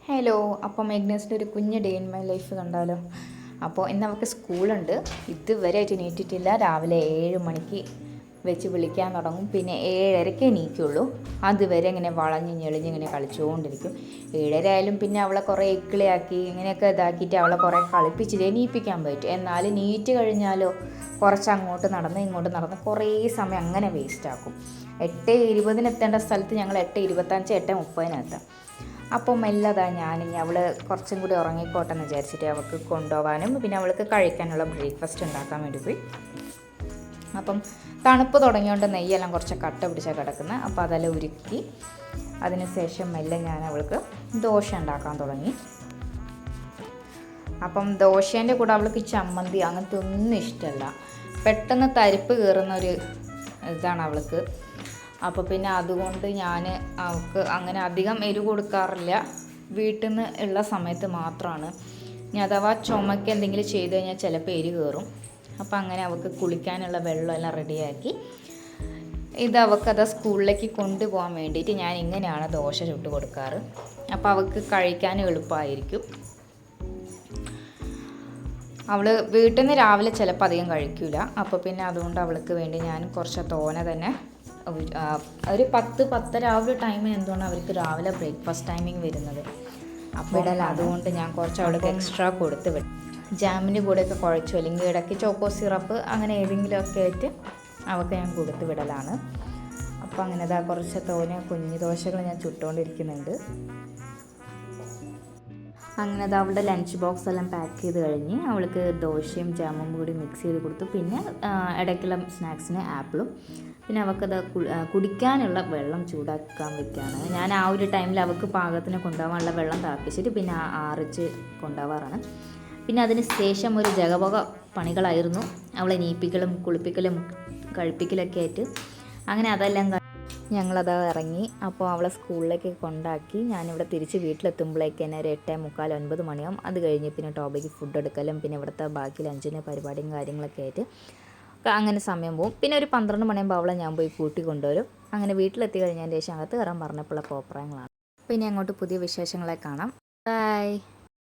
Hello. അപ്പം മെഗ്നസിൻ്റെ ഒരു കുഞ്ഞ് ഡേ ഇൻ മൈ ലൈഫ് കണ്ടാലോ. അപ്പോൾ ഇന്ന് അവൾക്ക് സ്കൂളുണ്ട്. ഇതുവരെ ആയിട്ട് എണീറ്റിട്ടില്ല. രാവിലെ 7 മണിക്ക് വെച്ച് വിളിക്കാൻ തുടങ്ങും. പിന്നെ 7:30 എണീക്കുള്ളൂ. അതുവരെ ഇങ്ങനെ വളഞ്ഞ് ഞെളിഞ്ഞ് ഇങ്ങനെ കളിച്ചുകൊണ്ടിരിക്കും. 7:30 ആയാലും പിന്നെ അവളെ കുറേ ഇക്കിളിയാക്കി ഇങ്ങനെയൊക്കെ ഇതാക്കിയിട്ട് അവളെ കുറേ കളിപ്പിച്ചിട്ട് എണീപ്പിക്കാൻ പറ്റും. എന്നാൽ നീറ്റ് കഴിഞ്ഞാലോ കുറച്ച് അങ്ങോട്ട് നടന്ന് ഇങ്ങോട്ട് നടന്ന് കുറേ സമയം അങ്ങനെ വേസ്റ്റാക്കും. 8:20 എത്തേണ്ട സ്ഥലത്ത് ഞങ്ങൾ 8:25 8:30 എത്താം. അപ്പം മെല്ലതാ ഞാനിനി അവൾ കുറച്ചും കൂടി ഉറങ്ങിക്കോട്ടെ എന്ന് വിചാരിച്ചിട്ട് അവൾക്ക് കൊണ്ടുപോകാനും പിന്നെ അവൾക്ക് കഴിക്കാനുള്ള ബ്രേക്ക്ഫാസ്റ്റ് ഉണ്ടാക്കാൻ വേണ്ടി പോയി. അപ്പം തണുപ്പ് തുടങ്ങിയോണ്ട് നെയ്യെല്ലാം കുറച്ച് കട്ട പിടിച്ചാൽ കിടക്കുന്നത്. അപ്പോൾ അതെല്ലാം ഉരുക്കി അതിനുശേഷം മെല്ലെ ഞാൻ അവൾക്ക് ദോശ ഉണ്ടാക്കാൻ തുടങ്ങി. അപ്പം ദോശേൻ്റെ കൂടെ അവൾക്ക് ചമ്മന്തി അങ്ങനത്തെ ഒന്നും ഇഷ്ടമല്ല. പെട്ടെന്ന് തരിപ്പ് കയറുന്നൊരു ഇതാണ് അവൾക്ക്. അപ്പോൾ പിന്നെ അതുകൊണ്ട് ഞാൻ അവൾക്ക് അങ്ങനെ അധികം എരിവ് കൊടുക്കാറില്ല. വീട്ടിൽ നിന്ന് ഉള്ള സമയത്ത് മാത്രമാണ്. ഇനി അഥവാ ചുമക്ക് എന്തെങ്കിലും ചെയ്ത് കഴിഞ്ഞാൽ ചിലപ്പോൾ എരിവ് കയറും. അപ്പോൾ അങ്ങനെ അവൾക്ക് കുളിക്കാനുള്ള വെള്ളമെല്ലാം റെഡിയാക്കി ഇത് അവൾക്കത് സ്കൂളിലേക്ക് കൊണ്ടുപോകാൻ വേണ്ടിയിട്ട് ഞാൻ ഇങ്ങനെയാണ് ദോശ ചുട്ട് കൊടുക്കാറ്. അപ്പോൾ അവൾക്ക് കഴിക്കാൻ എളുപ്പമായിരിക്കും. അവൾ വീട്ടിൽ നിന്ന് രാവിലെ ചിലപ്പോൾ അധികം കഴിക്കില്ല. അപ്പോൾ പിന്നെ അതുകൊണ്ട് അവൾക്ക് വേണ്ടി ഞാൻ കുറച്ച് തോനെ തന്നെ ഒരു 10-10:30 ആ ഒരു ടൈമിന് എന്തുകൊണ്ടാണ് അവർക്ക് രാവിലെ ബ്രേക്ക്ഫാസ്റ്റ് ടൈമിങ് വരുന്നത്. അപ്പോൾ അതുകൊണ്ട് ഞാൻ കുറച്ച് അവൾക്ക് എക്സ്ട്രാ കൊടുത്ത് വിടും. ജാമിൻ്റെ കൂടെയൊക്കെ കുഴച്ചു അല്ലെങ്കിൽ ഇടയ്ക്ക് ചോക്കോ സിറപ്പ് അങ്ങനെ ഏതെങ്കിലുമൊക്കെ ആയിട്ട് അവൾക്ക് ഞാൻ കൊടുത്ത് വിടലാണ്. അപ്പോൾ അങ്ങനെ കുറച്ച് തോനെ കുഞ്ഞു ദോശകൾ ഞാൻ ചുട്ടുകൊണ്ടിരിക്കുന്നുണ്ട്. അങ്ങനെ അവളുടെ ലഞ്ച് ബോക്സ് എല്ലാം പാക്ക് ചെയ്ത് കഴിഞ്ഞ് അവൾക്ക് ദോശയും ജാമും കൂടി മിക്സ് ചെയ്ത് കൊടുത്തു. പിന്നെ ഇടയ്ക്കുള്ള സ്നാക്സിന് ആപ്പിളും പിന്നെ അവൾക്കത് കുടിക്കാനുള്ള വെള്ളം ചൂടാക്കാൻ വെക്കുകയാണ്. ഞാൻ ആ ഒരു ടൈമിൽ അവൾക്ക് പാകത്തിന് കൊണ്ടുപോകാനുള്ള വെള്ളം തിളപ്പിച്ചിട്ട് പിന്നെ ആറിച്ച് കൊണ്ടുപോകാറാണ്. പിന്നെ അതിന് ശേഷം ഒരു ജഗപൊക പണികളായിരുന്നു. അവളെ നീപ്പിക്കലും കുളിപ്പിക്കലും കഴിപ്പിക്കലൊക്കെ ആയിട്ട് അങ്ങനെ അതെല്ലാം ഞങ്ങളത് ഇറങ്ങി. അപ്പോൾ അവളെ സ്കൂളിലേക്ക് കൊണ്ടാക്കി ഞാനിവിടെ തിരിച്ച് വീട്ടിലെത്തുമ്പോഴേക്ക് തന്നെ ഒരു 8:45 9 മണിയാവും. അത് കഴിഞ്ഞ് പിന്നെ ടോബയ്ക്ക് ഫുഡ് എടുക്കലും പിന്നെ ഇവിടുത്തെ ബാക്കി ലഞ്ചിന് പരിപാടിയും കാര്യങ്ങളൊക്കെ ആയിട്ട് അങ്ങനെ സമയം പോകും. പിന്നെ ഒരു 12 മണിയാകുമ്പോൾ അവളെ ഞാൻ പോയി കൂട്ടി കൊണ്ടുവരും. അങ്ങനെ വീട്ടിലെത്തി കഴിഞ്ഞതിന് ശേഷം അകത്ത് കയറാൻ പറഞ്ഞപ്പോഴുള്ള കോപ്രായങ്ങളാണ്. പിന്നെ അങ്ങോട്ട് പുതിയ വിശേഷങ്ങളെ കാണാം. ബൈ.